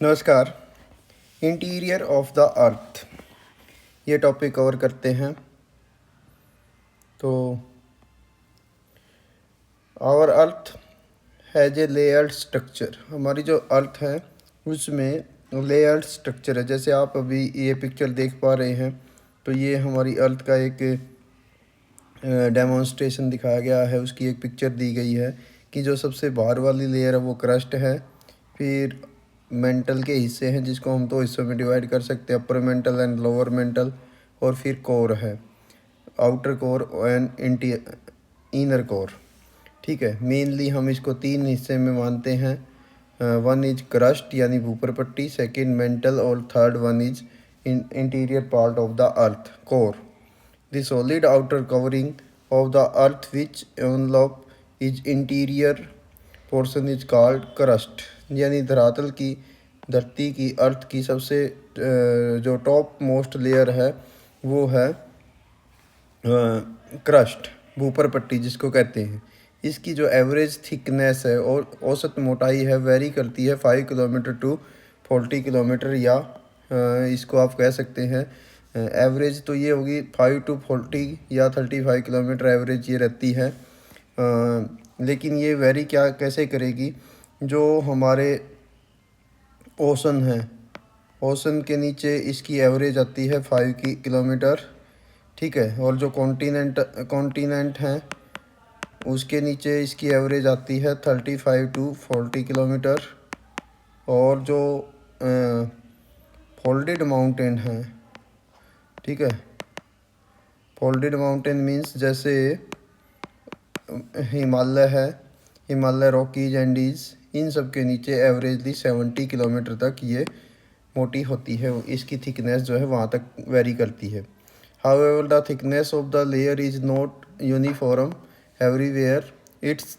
नमस्कार। Interior of the अर्थ ये topic cover करते हैं। तो our earth has a layered structure. हमारी जो अर्थ है उसमें लेयर्ड स्ट्रक्चर है। जैसे आप अभी ये पिक्चर देख पा रहे हैं तो ये हमारी अर्थ का एक डेमोन्स्ट्रेशन दिखाया गया है। उसकी एक पिक्चर दी गई है कि जो सबसे बाहर वाली लेयर है वो क्रस्ट है, फिर मेंटल के हिस्से हैं जिसको हम दो हिस्सों में डिवाइड कर सकते हैं, अपर मेंटल एंड लोअर मेंटल, और फिर कोर है, outer core and inner core. ठीक है, मेनली हम इसको तीन हिस्से में मानते हैं। वन इज क्रस्ट यानी भूपर पट्टी, सेकेंड मेंटल, और third one is interior part of the earth, core. The solid outer covering of the earth which envelop its interior portion is called crust। यानी धरती की अर्थ की सबसे जो टॉप मोस्ट लेयर है वो है क्रस्ट, भूपर पट्टी जिसको कहते हैं। इसकी जो एवरेज थिकनेस है और औसत मोटाई है वेरी करती है 5 किलोमीटर टू 40 किलोमीटर, या इसको आप कह सकते हैं एवरेज तो ये होगी 5 टू 40 या 35 किलोमीटर एवरेज ये रहती है। लेकिन ये वेरी क्या कैसे करेगी, जो हमारे ओशन है, ओशन के नीचे इसकी एवरेज आती है 5 किलोमीटर। ठीक है, और जो कॉन्टिनेंट हैं उसके नीचे इसकी एवरेज आती है 35 टू 40 किलोमीटर। और जो फोल्डेड माउंटेन हैं, ठीक है, फोल्डेड माउंटेन मीन्स जैसे हिमालय है, हिमालय, रॉकीज, एंडीज, इन सब के नीचे एवरेजली 70 किलोमीटर तक ये मोटी होती है। इसकी थिकनेस जो है वहाँ तक वेरी करती है। However the thickness of the layer is not uniform everywhere, it's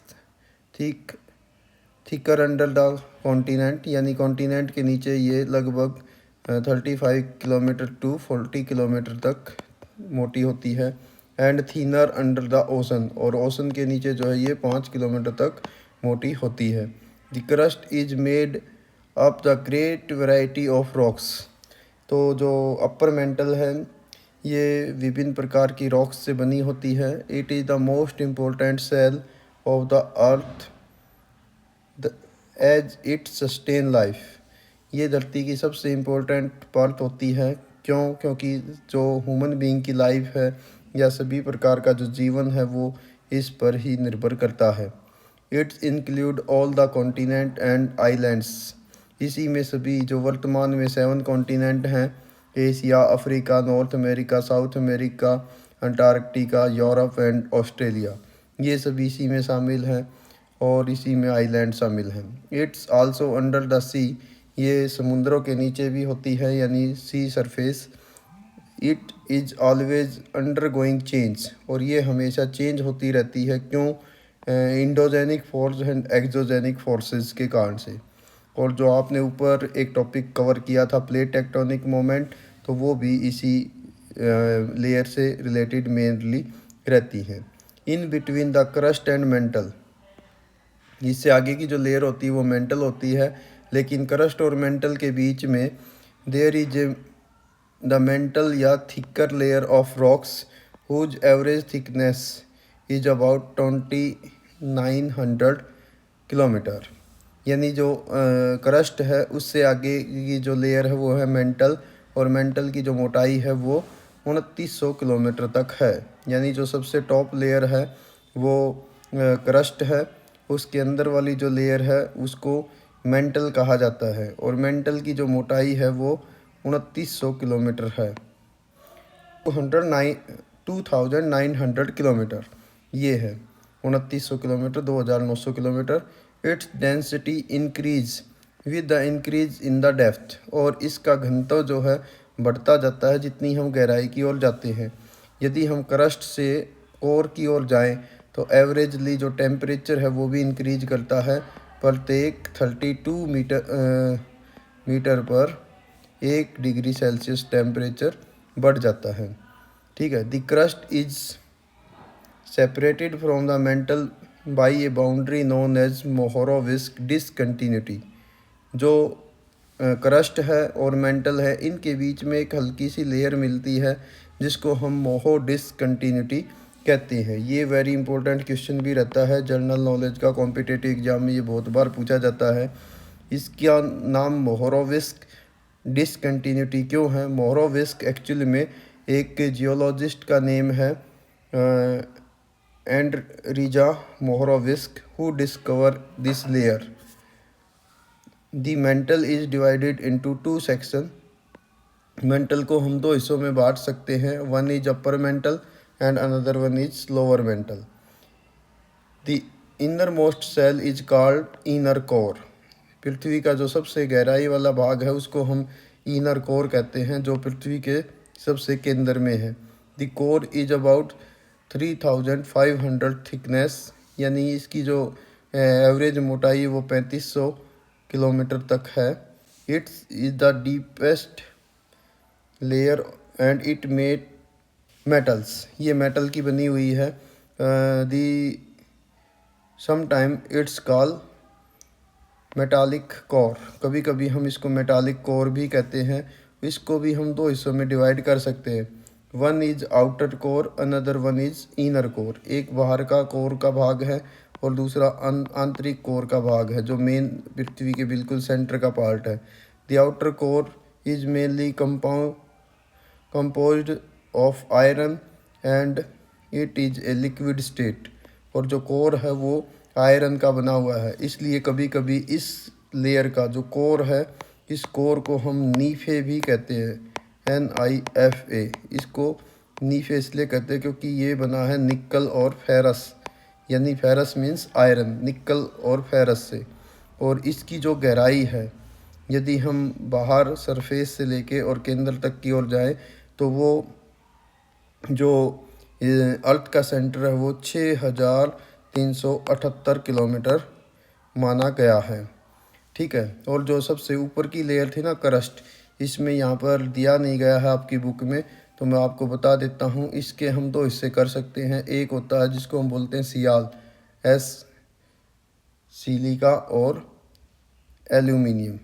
thicker under the continent, यानी कॉन्टिनेंट के नीचे ये लगभग 35 किलोमीटर टू 40 किलोमीटर तक मोटी होती है। And thinner under the ocean, और ओशन के नीचे जो है ये 5 किलोमीटर तक मोटी होती है। The crust is made up the great variety of rocks. तो जो अपर मेंटल है ये विभिन्न प्रकार की रॉक्स से बनी होती है। It is the most important shell of the earth as it sustain life. ये धरती की सबसे इम्पोर्टेंट पार्ट होती है। क्योंकि जो ह्यूमन बीइंग की लाइफ है या सभी प्रकार का जो जीवन है वो इस पर ही निर्भर करता है। It's include all the continent and islands. इसी में सभी जो वर्तमान में 7 कॉन्टिनेंट हैं, Asia, Africa, north America, south America, Antarctica, Europe and Australia, ये सभी इसी में शामिल हैं, और इसी में आइलैंड शामिल हैं। It's also under the sea, ये समुद्रों के नीचे भी होती है यानी sea surface. It is always undergoing change, और ये हमेशा चेंज होती रहती है। क्यों? Endogenic force and exogenic forces के कारण से। और जो आपने ऊपर एक टॉपिक कवर किया था प्लेट टेक्टोनिक मोमेंट, तो वो भी इसी लेयर से रिलेटेड मेनली रहती है। In between the crust and mental, इससे आगे की जो लेयर होती है वो मेंटल होती है, लेकिन क्रस्ट और मेंटल के बीच में देयर इज द मेंटल या thicker layer of rocks whose average thickness is about 2900 kilometre. यानी जो क्रस्ट है उससे आगे की जो लेयर है वो है मेंटल, और मेंटल की जो मोटाई है वो 2900 किलोमीटर तक है। यानी जो सबसे टॉप लेयर है वो क्रस्ट है, उसके अंदर वाली जो लेयर है उसको मेंटल कहा जाता है, और मेंटल की जो मोटाई है वो 2900 किलोमीटर है, 2900 किलोमीटर ये है, 2900 kilometre, 2900 kilometre. Its density increase with the increase in the depth, और इसका घनत्व जो है बढ़ता जाता है जितनी हम गहराई की ओर जाते हैं। यदि हम क्रस्ट से कोर की ओर जाएं तो एवरेजली जो टेम्परेचर है वो भी इंक्रीज करता है। प्रत्येक 32 मीटर पर 1 डिग्री सेल्सियस टेम्परेचर बढ़ जाता है। ठीक है, the crust is separated from the mantle by a boundary known as Mohorovicic discontinuity. जो क्रस्ट है और मेंटल है, इनके बीच में एक हल्की सी लेयर मिलती है जिसको हम मोहो डिसकंटिन्यूटी कहते हैं। ये वेरी इंपॉर्टेंट क्वेश्चन भी रहता है जनरल नॉलेज का, कॉम्पिटिटिव एग्जाम में ये बहुत बार पूछा जाता है। इसका नाम मोहोरोविस्क डिसकंटिन्यूटी क्यों है? मोहोरोविस्क एक्चुअली में एक जियोलॉजिस्ट का नेम है, Andrija Mohorovicic, who discover this layer. The mantle is divided into two section. Mantle को हम दो हिस्सों में बांट सकते हैं, one is upper mantle and another one is lower mantle. The innermost shell is called inner core. पृथ्वी का जो सबसे गहराई वाला भाग है उसको हम इनर कोर कहते हैं, जो पृथ्वी के सबसे केंद्र में है। The core is about 3500 thickness, यानी इसकी जो एवरेज मोटाई वो 3500 किलोमीटर तक है। It's is the deepest layer and it made metals, ये मेटल की बनी हुई है। The sometime it's call metallic core, कभी कभी हम इसको मेटालिक कोर भी कहते हैं। इसको भी हम दो हिस्सों में डिवाइड कर सकते हैं, one is outer core, another one is inner core. एक बाहर का कोर का भाग है और दूसरा आंतरिक कोर का भाग है, जो मेन पृथ्वी के बिल्कुल सेंटर का पार्ट है। The outer core is mainly composed of iron and it is a liquid state। और जो कोर है वो आयरन का बना हुआ है, इसलिए कभी कभी इस लेयर का जो कोर है, इस कोर को हम नीफे भी कहते हैं, NIFA। इसको नीफे इसलिए कहते हैं क्योंकि ये बना है निकल और फेरस, यानी फेरस मीन्स आयरन, निकल और फेरस से। और इसकी जो गहराई है, यदि हम बाहर सरफेस से लेके और केंद्र तक की ओर जाएं तो वो जो अर्थ का सेंटर है वो 6378 किलोमीटर माना गया है। ठीक है, और जो सबसे ऊपर की लेयर थी ना क्रस्ट, इसमें यहाँ पर दिया नहीं गया है आपकी बुक में, तो मैं आपको बता देता हूँ। इसके हम दो हिस्से कर सकते हैं, एक होता है जिसको हम बोलते हैं सियाल, सिलिका और एल्यूमिनियम।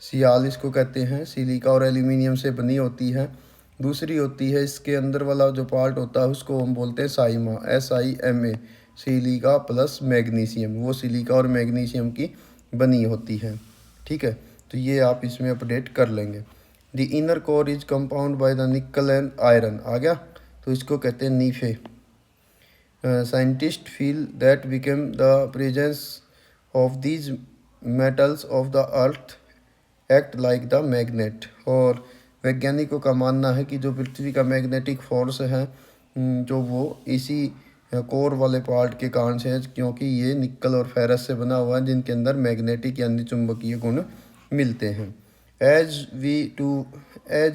सियाल इसको कहते हैं, सिलिका और एल्यूमिनियम से बनी होती है। दूसरी होती है इसके अंदर वाला जो पार्ट होता है उसको हम बोलते हैं Saima, SIMA, silica plus magnesium. वो सिलिका और मैग्नीशियम की बनी होती है। ठीक है, तो ये आप इसमें अपडेट कर लेंगे। The inner core is compound by the nickel and iron, आ गया, तो इसको कहते हैं Nife. Scientist feel that became the presence of these metals of the earth act like the magnet. और वैज्ञानिकों का मानना है कि जो पृथ्वी का मैग्नेटिक फोर्स है, जो वो इसी कोर वाले पार्ट के कारण से है, क्योंकि ये निकल और फेरस से बना हुआ है, जिनके अंदर मैग्नेटिक यानी चुंबकीय गुण मिलते हैं। As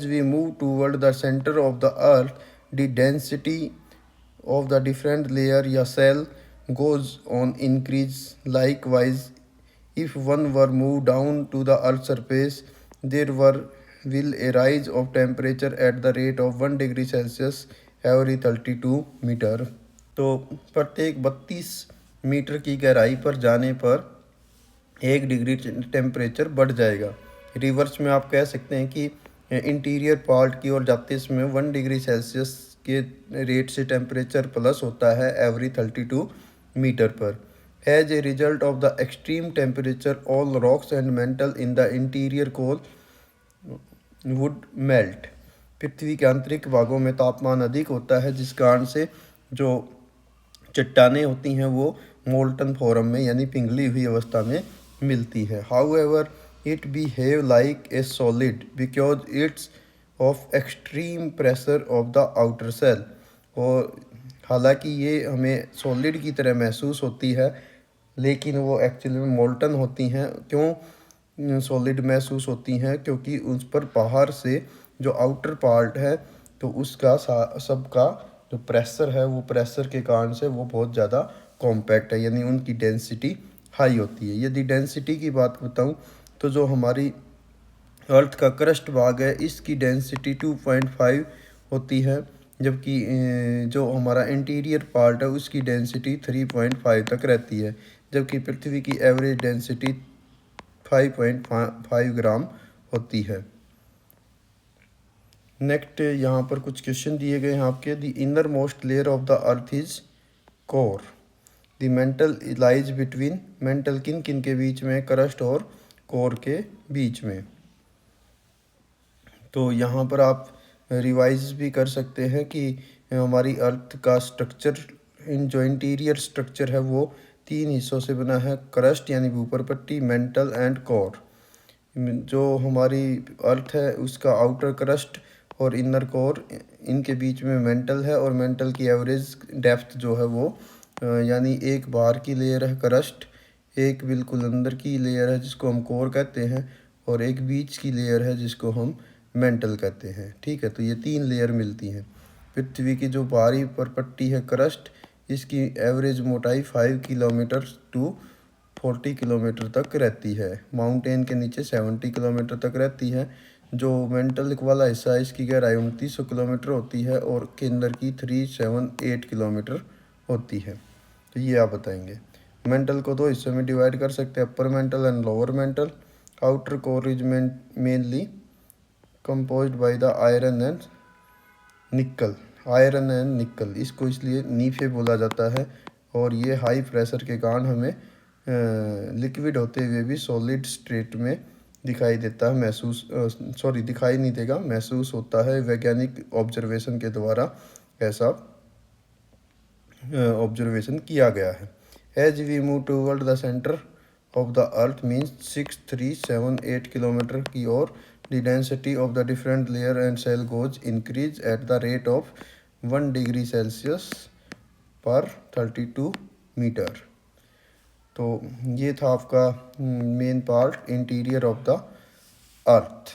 we move toward the centre of the earth, the density of the different layer या cell goes on increase। Likewise, if one were moved down to the earth's surface, there will a rise of temperature at the rate of 1 degree Celsius every 32 metre. तो प्रत्येक 32 metre की गहराई पर जाने पर 1 degree temperature बढ़ जाएगा। Reverse में आप कह सकते हैं कि इंटीरियर पार्ट की ओर जाते समय 1 डिग्री सेल्सियस के रेट से टेम्परेचर प्लस होता है एवरी 32 मीटर पर। As a result of the extreme temperature, all rocks and mantle in the interior core would melt. पृथ्वी के आंतरिक भागों में तापमान अधिक होता है, जिस कारण से जो चट्टानें होती हैं वो मोल्टन फॉर्म में यानी पिघली हुई अवस्था में मिलती है। However it behave like a solid because it's of extreme pressure of the outer shell. और हालांकि ये हमें सॉलिड की तरह महसूस होती है, लेकिन वो एक्चुअली में मोल्टन होती हैं। क्यों सॉलिड महसूस होती हैं? क्योंकि उस पर बाहर से जो आउटर पार्ट है तो उसका सबका जो प्रेशर है वो प्रेशर के कारण से वो बहुत ज़्यादा कॉम्पैक्ट है, यानी उनकी डेंसिटी हाई होती है। यदि डेंसिटी की बात बताऊं तो जो हमारी अर्थ का क्रस्ट भाग है इसकी डेंसिटी 2.5 होती है, जबकि जो हमारा इंटीरियर पार्ट है उसकी डेंसिटी 3.5 तक रहती है, जबकि पृथ्वी की एवरेज डेंसिटी 5.5 ग्राम होती है। नेक्स्ट यहाँ पर कुछ क्वेश्चन दिए गए हैं आपके। The inner most layer of the earth is core. The mental lies between. Mental किन किन के बीच में? क्रस्ट और कोर के बीच में। तो यहाँ पर आप रिवाइज भी कर सकते हैं कि हमारी अर्थ का स्ट्रक्चर, जो इंटीरियर स्ट्रक्चर है वो 3 हिस्सों से बना है। क्रस्ट यानी ऊपर पट्टी, मेंटल एंड कोर। जो हमारी अर्थ है उसका आउटर क्रस्ट और इनर कोर, इनके बीच में मेंटल है। और मेंटल की एवरेज डेप्थ जो है वो यानी एक बाहर की लेयर है क्रस्ट, एक बिल्कुल अंदर की लेयर है जिसको हम कोर कहते हैं, और एक बीच की लेयर है जिसको हम मेंटल कहते हैं। ठीक है, तो ये 3 लेयर मिलती हैं। पृथ्वी की जो बाहरी पर पट्टी है क्रस्ट, इसकी एवरेज मोटाई 5 किलोमीटर टू 40 किलोमीटर तक रहती है। माउंटेन के नीचे 70 किलोमीटर तक रहती है। जो मेंटल वाला हिस्सा है इसकी गहराई 2900 किलोमीटर होती है और केंद्र की 378 किलोमीटर होती है। तो ये आप बताएंगे। मेंटल को 2 हिस्सों में डिवाइड कर सकते हैं, अपर mantle and lower mental. Outer core is mainly composed by the iron and निकल। आयरन एंड निकल, इसको इसलिए नीफे बोला जाता है। और ये हाई प्रेशर के कारण हमें लिक्विड होते हुए भी सॉलिड स्टेट में दिखाई देता है, दिखाई नहीं देगा, महसूस होता है। वैज्ञानिक ऑब्जर्वेशन के द्वारा ऐसा ऑब्जर्वेशन किया गया है। As we move toward the centre of the earth means 6378 kilometre की ओर, the density of the different layer and cell goes increase at the rate of 1 degree Celsius पर 32 मीटर। तो ये था आपका main part, interior of the earth.